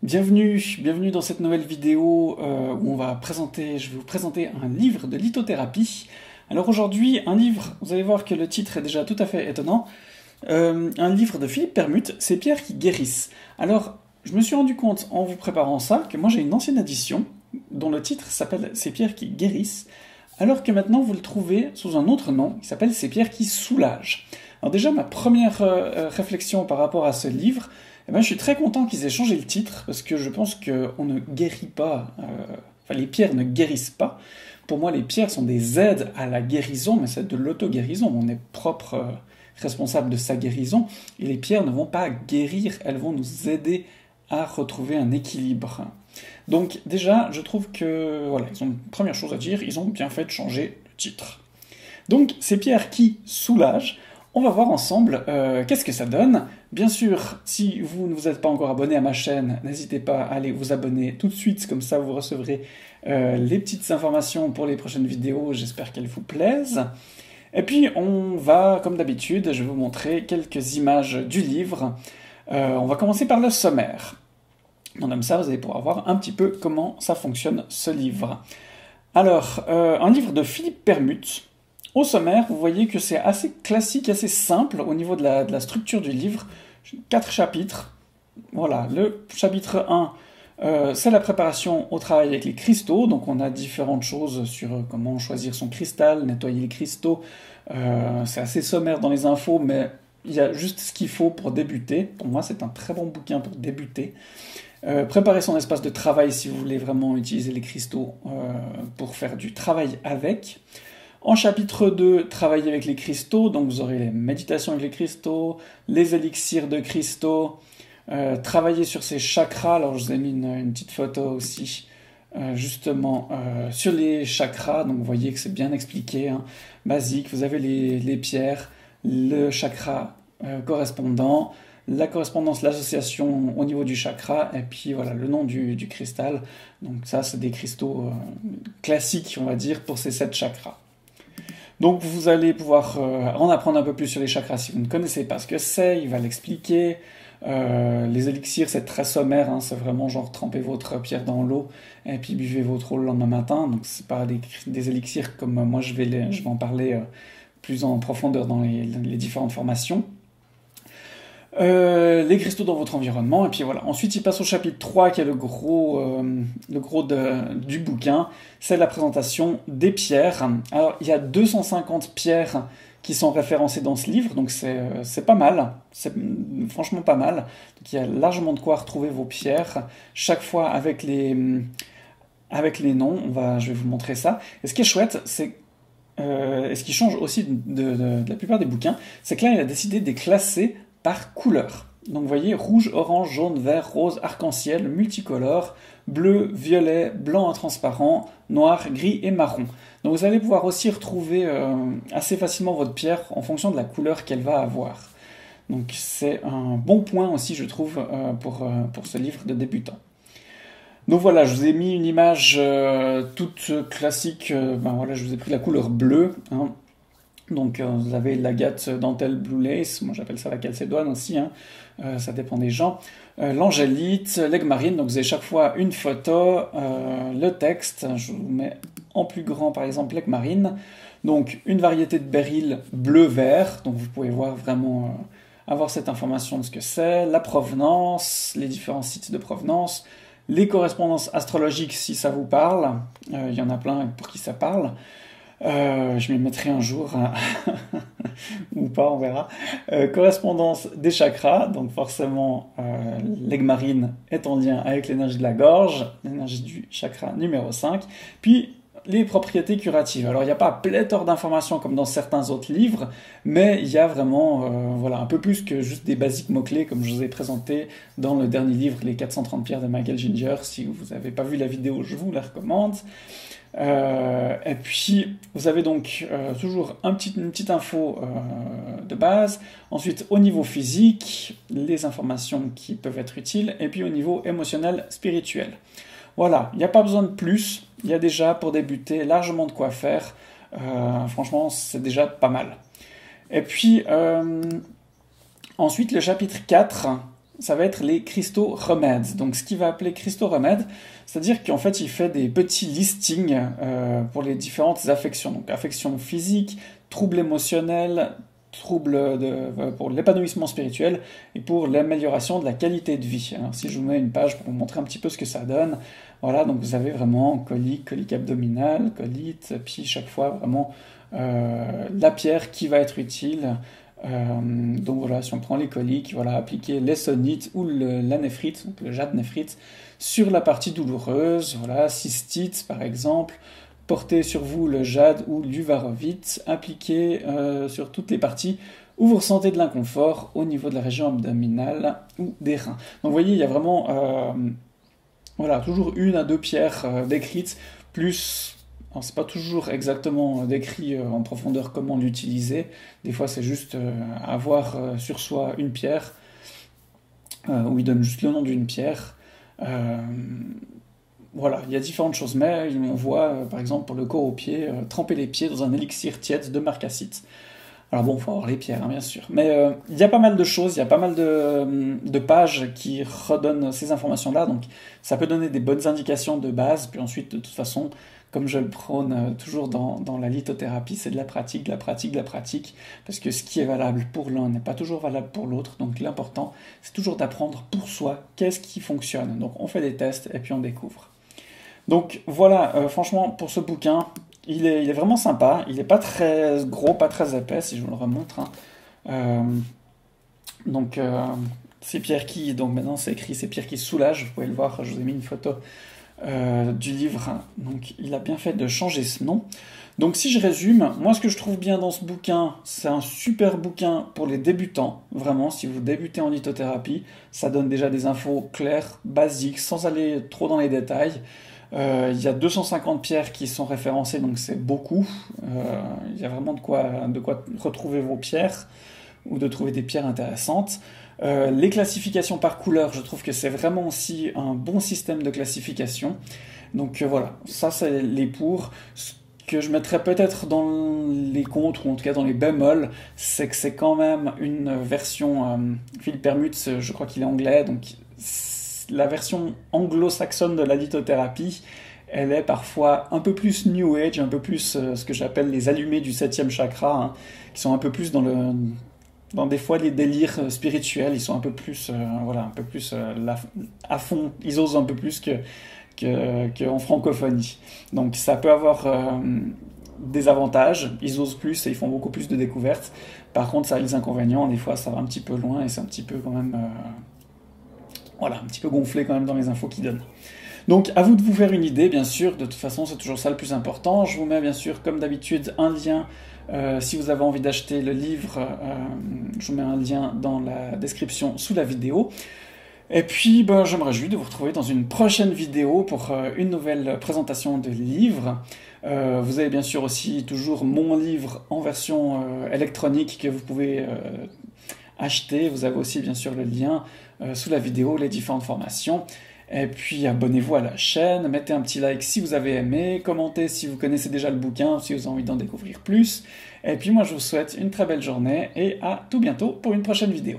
Bienvenue dans cette nouvelle vidéo où je vais vous présenter un livre de lithothérapie. Alors aujourd'hui, un livre, vous allez voir que le titre est déjà tout à fait étonnant, un livre de Philippe Permutte, C'est pierres qui guérissent. Alors, je me suis rendu compte en vous préparant ça que moi j'ai une ancienne édition dont le titre s'appelle Ces pierres qui guérissent, alors que maintenant vous le trouvez sous un autre nom, qui s'appelle Ces pierres qui soulagent. Alors déjà, ma première réflexion par rapport à ce livre, eh ben, je suis très content qu'ils aient changé le titre, parce que je pense qu'on ne guérit pas, les pierres ne guérissent pas. Pour moi, les pierres sont des aides à la guérison, mais c'est de l'auto-guérison. On est propre responsable de sa guérison, et les pierres ne vont pas guérir, elles vont nous aider à retrouver un équilibre. Donc déjà, je trouve que, voilà, ils ont une première chose à dire, ils ont bien fait de changer le titre. Donc, ces pierres qui soulagent, on va voir ensemble qu'est-ce que ça donne. Bien sûr, si vous ne vous êtes pas encore abonné à ma chaîne, n'hésitez pas à aller vous abonner tout de suite, comme ça vous recevrez les petites informations pour les prochaines vidéos, j'espère qu'elles vous plaisent. Et puis on va, comme d'habitude, je vais vous montrer quelques images du livre. On va commencer par le sommaire. Donc comme ça, vous allez pouvoir voir un petit peu comment ça fonctionne ce livre. Alors, un livre de Philippe Permutte. Au sommaire, vous voyez que c'est assez classique, assez simple au niveau de la structure du livre. 4 chapitres. Voilà, le chapitre 1, c'est la préparation au travail avec les cristaux. Donc on a différentes choses sur comment choisir son cristal, nettoyer les cristaux. C'est assez sommaire dans les infos, mais il y a juste ce qu'il faut pour débuter. Pour moi, c'est un très bon bouquin pour débuter. Préparer son espace de travail si vous voulez vraiment utiliser les cristaux pour faire du travail avec. En chapitre 2, travailler avec les cristaux, donc vous aurez les méditations avec les cristaux, les élixirs de cristaux, travailler sur ces chakras, alors je vous ai mis une petite photo aussi, justement sur les chakras, donc vous voyez que c'est bien expliqué, hein, basique, vous avez les pierres, le chakra correspondant, la correspondance, l'association au niveau du chakra, et puis voilà, le nom du cristal, donc ça c'est des cristaux classiques, on va dire, pour ces 7 chakras. Donc vous allez pouvoir en apprendre un peu plus sur les chakras si vous ne connaissez pas ce que c'est, il va l'expliquer. Les élixirs, c'est très sommaire, hein, c'est vraiment genre trempez votre pierre dans l'eau et puis buvez votre eau le lendemain matin. Donc c'est pas des élixirs comme moi je vais en parler plus en profondeur dans les différentes formations. Les cristaux dans votre environnement, et puis voilà. Ensuite, il passe au chapitre 3, qui est le gros du bouquin, c'est la présentation des pierres. Alors, il y a 250 pierres qui sont référencées dans ce livre, donc c'est pas mal, c'est franchement pas mal. Donc, il y a largement de quoi retrouver vos pierres, chaque fois avec les noms, je vais vous montrer ça. Et ce qui est chouette, c'est et ce qui change aussi de la plupart des bouquins, c'est que là, il a décidé de les classer par couleur. Donc vous voyez, rouge, orange, jaune, vert, rose, arc-en-ciel, multicolore, bleu, violet, blanc transparent, noir, gris et marron. Donc vous allez pouvoir aussi retrouver assez facilement votre pierre en fonction de la couleur qu'elle va avoir. Donc c'est un bon point aussi, je trouve, pour ce livre de débutant. Donc voilà, je vous ai mis une image toute classique, voilà, je vous ai pris la couleur bleue, hein. Donc vous avez l'agate dentelle blue lace, moi j'appelle ça la calcédoine aussi, hein. Ça dépend des gens. L'angélite, l'aigle marine, donc vous avez chaque fois une photo, le texte, je vous mets en plus grand par exemple l'aigle marine, donc une variété de béryl bleu-vert, donc vous pouvez voir vraiment avoir cette information de ce que c'est, la provenance, les différents sites de provenance, les correspondances astrologiques si ça vous parle, il y en a plein pour qui ça parle. Je m'y mettrai un jour, ou pas, on verra. Correspondance des chakras, donc forcément l'aigle marine est en lien avec l'énergie de la gorge, l'énergie du chakra numéro 5, puis les propriétés curatives. Alors il n'y a pas pléthore d'informations comme dans certains autres livres, mais il y a vraiment un peu plus que juste des basiques mots-clés comme je vous ai présenté dans le dernier livre, Les 430 pierres de Michael Ginger. Si vous n'avez pas vu la vidéo, je vous la recommande. Et puis vous avez donc toujours une petite info de base, ensuite au niveau physique, les informations qui peuvent être utiles, et puis au niveau émotionnel, spirituel. Voilà, il n'y a pas besoin de plus, il y a déjà pour débuter largement de quoi faire, franchement c'est déjà pas mal. Et puis ensuite le chapitre 4, ça va être les cristaux remèdes. Donc ce qu'il va appeler cristaux remèdes, c'est-à-dire qu'en fait il fait des petits listings pour les différentes affections. Donc affections physiques, troubles émotionnels, pour l'épanouissement spirituel et pour l'amélioration de la qualité de vie. Alors si je vous mets une page pour vous montrer un petit peu ce que ça donne, voilà, donc vous avez vraiment colique abdominale, colite, puis chaque fois vraiment la pierre qui va être utile. Donc voilà, si on prend les coliques, voilà, appliquer l'essonite ou la néphrite, donc le jade néphrite, sur la partie douloureuse, voilà, cystite par exemple, portez sur vous le jade ou l'uvarovite, appliquez sur toutes les parties où vous ressentez de l'inconfort au niveau de la région abdominale ou des reins. Donc vous voyez, il y a vraiment voilà, toujours 1 à 2 pierres décrites, plus... Alors, c'est pas toujours exactement décrit en profondeur comment l'utiliser. Des fois, c'est juste avoir sur soi une pierre, où il donne juste le nom d'une pierre. Voilà, il y a différentes choses, mais on voit, par exemple, pour le corps aux pieds, tremper les pieds dans un élixir tiède de marcassite. Alors bon, il faut avoir les pierres, hein, bien sûr. Mais il y a pas mal de choses, il y a pas mal de pages qui redonnent ces informations-là, donc ça peut donner des bonnes indications de base, puis ensuite, de toute façon, comme je le prône toujours dans la lithothérapie, c'est de la pratique, parce que ce qui est valable pour l'un n'est pas toujours valable pour l'autre, donc l'important, c'est toujours d'apprendre pour soi qu'est-ce qui fonctionne. Donc on fait des tests et puis on découvre. Donc voilà, franchement, pour ce bouquin, il est vraiment sympa. Il n'est pas très gros, pas très épais, si je vous le remontre. Donc, c'est Pierre qui... Donc maintenant, c'est écrit, c'est Pierre qui soulage. Vous pouvez le voir, je vous ai mis une photo du livre. Donc, il a bien fait de changer ce nom. Donc, si je résume, moi, ce que je trouve bien dans ce bouquin, c'est un super bouquin pour les débutants. Vraiment, si vous débutez en lithothérapie, ça donne déjà des infos claires, basiques, sans aller trop dans les détails. Il y a 250 pierres qui sont référencées, donc c'est beaucoup. Il y a vraiment de quoi retrouver vos pierres ou de trouver des pierres intéressantes. Les classifications par couleur, je trouve que c'est vraiment aussi un bon système de classification. Donc voilà, ça c'est les pour. Ce que je mettrais peut-être dans les contre, ou en tout cas dans les bémols, c'est que c'est quand même une version Philippe Permutz, je crois qu'il est anglais, donc la version anglo-saxonne de la lithothérapie, elle est parfois un peu plus New Age, un peu plus ce que j'appelle les allumés du 7e chakra, hein, qui sont un peu plus dans des fois les délires spirituels, ils sont un peu plus, voilà, un peu plus à fond, ils osent un peu plus qu'en francophonie. Donc ça peut avoir des avantages, ils osent plus et ils font beaucoup plus de découvertes. Par contre, ça a les inconvénients, des fois ça va un petit peu loin et c'est un petit peu quand même... voilà, un petit peu gonflé quand même dans les infos qu'ils donnent. Donc, à vous de vous faire une idée, bien sûr. De toute façon, c'est toujours ça le plus important. Je vous mets, bien sûr, comme d'habitude, un lien. Si vous avez envie d'acheter le livre, je vous mets un lien dans la description sous la vidéo. Et puis, je me réjouis de vous retrouver dans une prochaine vidéo pour une nouvelle présentation de livre. Vous avez bien sûr aussi toujours mon livre en version électronique que vous pouvez acheter. Vous avez aussi, bien sûr, le lien sous la vidéo, les différentes formations. Et puis abonnez-vous à la chaîne, mettez un petit like si vous avez aimé, commentez si vous connaissez déjà le bouquin, si vous avez envie d'en découvrir plus. Et puis moi je vous souhaite une très belle journée et à tout bientôt pour une prochaine vidéo.